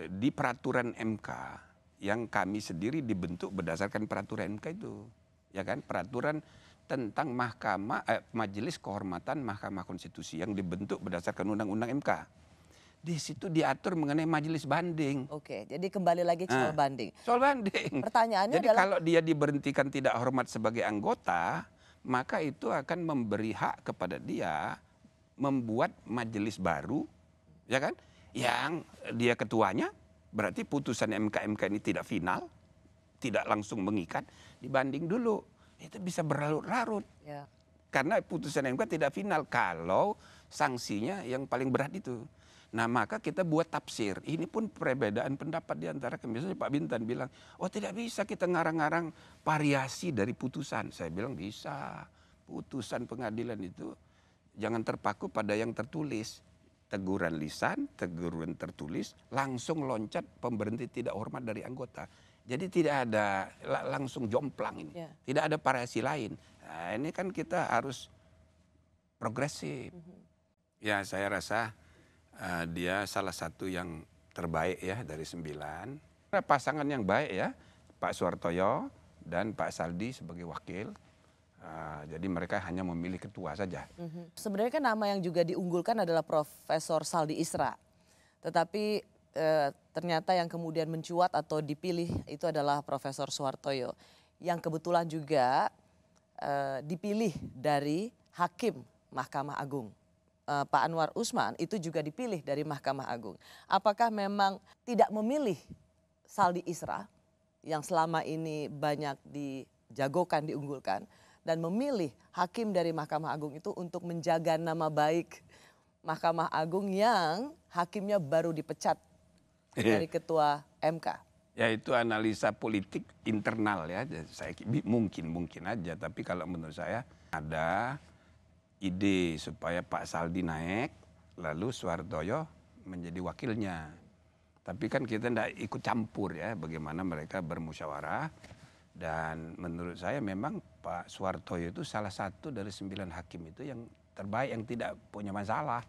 di peraturan MK yang kami sendiri dibentuk berdasarkan peraturan MK itu, ya kan, peraturan tentang Majelis Kehormatan Mahkamah Konstitusi yang dibentuk berdasarkan Undang-Undang MK. Di situ diatur mengenai majelis banding. Oke, jadi kembali lagi ke soal banding. Soal banding. Pertanyaannya Jadi adalah, kalau dia diberhentikan tidak hormat sebagai anggota, maka itu akan memberi hak kepada dia membuat majelis baru, ya kan? Yang dia ketuanya, berarti putusan MK ini tidak final, tidak langsung mengikat, dibanding dulu. Itu bisa berlarut-larut. ya, Karena putusan MK tidak final kalau sanksinya yang paling berat itu. Nah, maka kita buat tafsir. Ini pun perbedaan pendapat di antara kami. Misalnya Pak Bintan bilang, oh tidak bisa kita ngarang-ngarang variasi dari putusan. Saya bilang bisa. Putusan pengadilan itu jangan terpaku pada yang tertulis. Teguran lisan, teguran tertulis, langsung loncat pemberhenti tidak hormat dari anggota. Jadi tidak ada langsung jomplang ini. Ya. Tidak ada variasi lain. Nah, ini kan kita harus progresif. Ya, saya rasa dia salah satu yang terbaik ya dari 9. Pasangan yang baik ya, Pak Suhartoyo dan Pak Saldi sebagai wakil. Jadi mereka hanya memilih ketua saja. sebenarnya kan nama yang juga diunggulkan adalah Profesor Saldi Isra. Tetapi ternyata yang kemudian mencuat atau dipilih itu adalah Profesor Suhartoyo. Yang kebetulan juga dipilih dari Hakim Mahkamah Agung. Pak Anwar Usman itu juga dipilih dari Mahkamah Agung. Apakah memang tidak memilih Saldi Isra yang selama ini banyak dijagokan, diunggulkan, dan memilih hakim dari Mahkamah Agung itu untuk menjaga nama baik Mahkamah Agung yang hakimnya baru dipecat dari ketua MK? Ya, itu analisa politik internal ya. Saya mungkin aja, tapi kalau menurut saya ada ide supaya Pak Saldi naik, lalu Suhartoyo menjadi wakilnya. Tapi kan kita tidak ikut campur ya bagaimana mereka bermusyawarah. Dan menurut saya memang Pak Suhartoyo itu salah satu dari 9 hakim itu yang terbaik, yang tidak punya masalah.